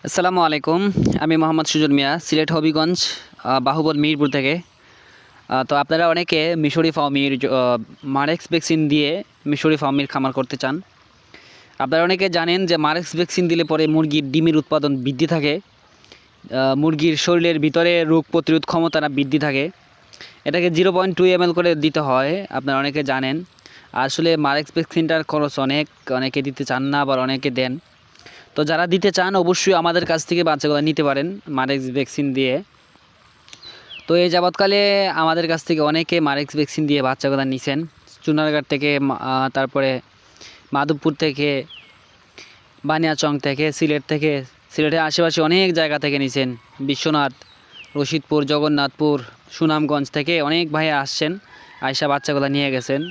আসসালামু আলাইকুম। আমি মোহাম্মদ সুজন মিয়া, সিলেট হবিগঞ্জ বাহুবল মিরপুর থেকে। তো আপনারা অনেকে মিশরি ফার্মির মারেক্স ভ্যাকসিন দিয়ে মিশরি ফার্মির খামার করতে চান। আপনারা অনেকে জানেন যে মারেক্স ভ্যাকসিন দিলে পরে মুরগির ডিমের উৎপাদন বৃদ্ধি থাকে, মুরগির শরীরের ভিতরে রোগ প্রতিরোধ ক্ষমতাটা বৃদ্ধি থাকে। এটাকে 0.2 ml করে দিতে হয়, আপনারা অনেকে জানেন। আসলে মারেক্স ভ্যাকসিনটার খরচ অনেকে দিতে চান না, আবার অনেকে দেন। তো যারা দিতে চান অবশ্যই আমাদের কাছ থেকে বাচ্চাগুলো নিতে পারেন মারেক্স ভ্যাকসিন দিয়ে। তো এই যাবৎকালে আমাদের কাছ থেকে অনেকে মারেক্স ভ্যাকসিন দিয়ে বাচ্চাগুলো নিছেন, চুনারঘাট থেকে, তারপরে মাধবপুর থেকে, বানিয়াচং থেকে, সিলেট থেকে, সিলেটের আশেপাশে অনেক জায়গা থেকে নিছেন। বিশ্বনাথ, রশিদপুর, জগন্নাথপুর, সুনামগঞ্জ থেকে অনেক ভাইয়া আসছেন, আয়সা বাচ্চাগুলো নিয়ে গেছেন।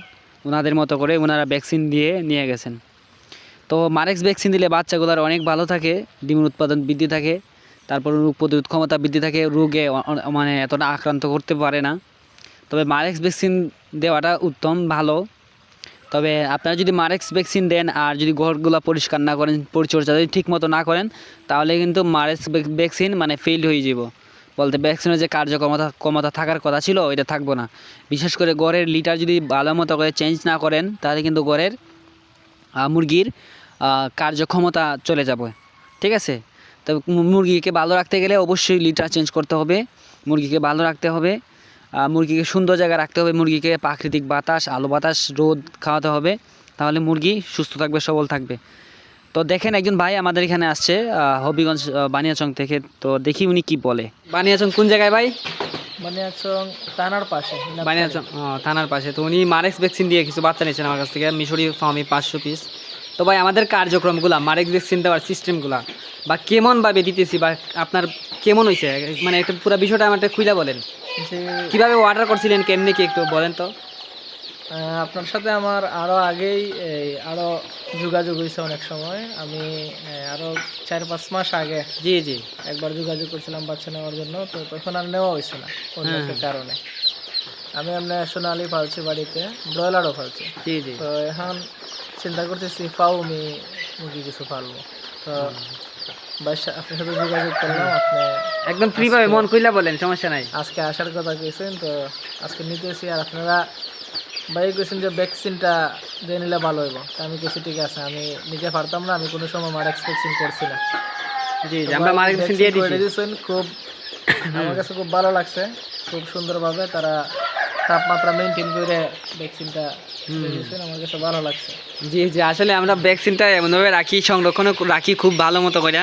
ওনাদের মতো করে ওনারা ভ্যাকসিন দিয়ে নিয়ে গেছেন। তো মারেক্স ভ্যাকসিন দিলে বাচ্চাগুলোর অনেক ভালো থাকে, ডিমের উৎপাদন বৃদ্ধি থাকে, তারপর রোগ প্রতিরোধ ক্ষমতা বৃদ্ধি থাকে, রোগে মানে এতটা আক্রান্ত করতে পারে না। তবে মারেক্স ভ্যাকসিন দেওয়াটা উত্তম, ভালো। তবে আপনারা যদি মারেক্স ভ্যাকসিন দেন আর যদি ঘরগুলো পরিষ্কার না করেন, পরিচর্যা যদি ঠিক মতো না করেন, তাহলে কিন্তু মারেক্স ভ্যাকসিন মানে ফেল হয়ে যাব। বলতে ভ্যাকসিনের যে কার্যক্ষমতা থাকার কথা ছিল ওইটা থাকবো না। বিশেষ করে ঘরের লিটার যদি ভালো মতো করে চেঞ্জ না করেন, তাহলে কিন্তু ঘরের মুরগির কার্যক্ষমতা চলে যাবে। ঠিক আছে? তো মুরগিকে ভালো রাখতে গেলে অবশ্যই লিটার চেঞ্জ করতে হবে, মুরগিকে ভালো রাখতে হবে, মুরগিকে সুন্দর জায়গায় রাখতে হবে, মুরগিকে প্রাকৃতিক বাতাস, আলো বাতাস, রোদ খাওয়াতে হবে, তাহলে মুরগি সুস্থ থাকবে, সবল থাকবে। তো দেখেন একজন ভাই আমাদের এখানে আসছে হবিগঞ্জ বানিয়াচং থেকে। তো দেখি উনি কি বলে। বানিয়াচং কোন জায়গায় ভাই? বানিয়াচং থানার পাশে। বানিয়াচং থানার পাশে। তো উনি মারেক্স ভ্যাকসিন দিয়ে কিছু বাচ্চা নিয়েছেন আমার কাছ থেকে, মিশরি ফার্মি 500 পিস। তো ভাই আমাদের কার্যক্রমগুলো, মারেক্স ভ্যাকসিন দেওয়ার সিস্টেমগুলো বা কেমনভাবে দিতেছি বা আপনার কেমন হয়েছে, মানে একটু পুরো বিষয়টা আমাকে খুলে বলেন। কীভাবে অর্ডার করছিলেন, কেমনি কি একটু বলেন তো। আপনার সাথে আমার আরও আগেই আরও যোগাযোগ হয়েছে অনেক সময়। আমি আরও 4-5 মাস আগে জি একবার যোগাযোগ করছিলাম বাচ্চা নেওয়ার জন্য। তো তখন আর নেওয়া হয়েছে না অন্য একটা কারণে। আমি আপনার সোনালি পালছি বাড়িতে, ব্রয়লারও পালছি। জি তো এখন চিন্তা করতেছি ফাউমি মুরগি কিছু পালবো। তো আপনার সাথে যোগাযোগ করলাম, আপনি একদম ফ্রিভাবে মন খুলে বলেন, সমস্যা নাই। আজকে আসার কথা কেছেন, তো আজকে নিতেছি। আর আপনারা ভাই কেছেন যে ভ্যাকসিনটা দিয়ে নিলে ভালো হইব। আমি কেছি ঠিক আছে, আমি নিজে পারতাম না, আমি কোনো সময় মারেক্স ভ্যাকসিন করছি না। জি আমরা মারেক্স ভ্যাকসিন দিয়ে দিয়েছেন, খুব আমার কাছে খুব ভালো লাগছে। খুব সুন্দরভাবে তারা তাপমাত্রা মেনটেন করে ভ্যাকসিনটা দিয়েছেন, আমার কাছে ভালো লাগছে। জি আসলে আমরা ভ্যাকসিনটা এমনভাবে রাখি, সংরক্ষণ রাখি খুব ভালো মতো করে।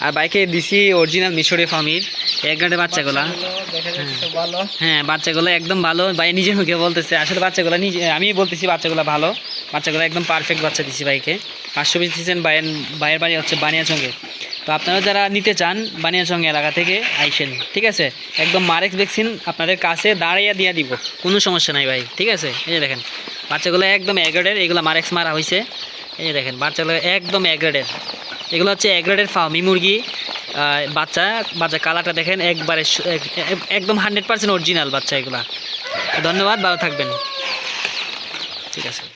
আর বাইকে দিছি অরিজিনাল মিশরি ফার্মির এক ঘন্টা বাচ্চাগুলো। হ্যাঁ বাচ্চাগুলো একদম ভালো, ভাই নিজের মুখে বলতেছে। আসলে বাচ্চাগুলো আমি বলতেছি বাচ্চাগুলো ভালো, বাচ্চাগুলো একদম পারফেক্ট বাচ্চা দিছি বাইকে। 500 পিস দিচ্ছেন। ভাইয়ের বাড়ি হচ্ছে বানিয়াচংয়ে। তো আপনারা যারা নিতে চান বানিয়াচং এলাকা থেকে আইসেন, ঠিক আছে? একদম মারেক্স ভ্যাকসিন আপনাদের কাছে দাঁড়িয়ে দিয়ে দিব, কোনো সমস্যা নাই ভাই, ঠিক আছে? এই যে দেখেন বাচ্চাগুলো একদম এগ্রেডের, এগুলো মারেক্স মারা হয়েছে। এই যে দেখেন বাচ্চাগুলো একদম এগ্রেডের, এগুলো হচ্ছে এগ্রেডের ফার্মি মুরগি। বাচ্চা কালারটা দেখেন একবারে একদম 100% অরিজিনাল বাচ্চা এগুলা। ধন্যবাদ, ভালো থাকবেন। ঠিক আছে।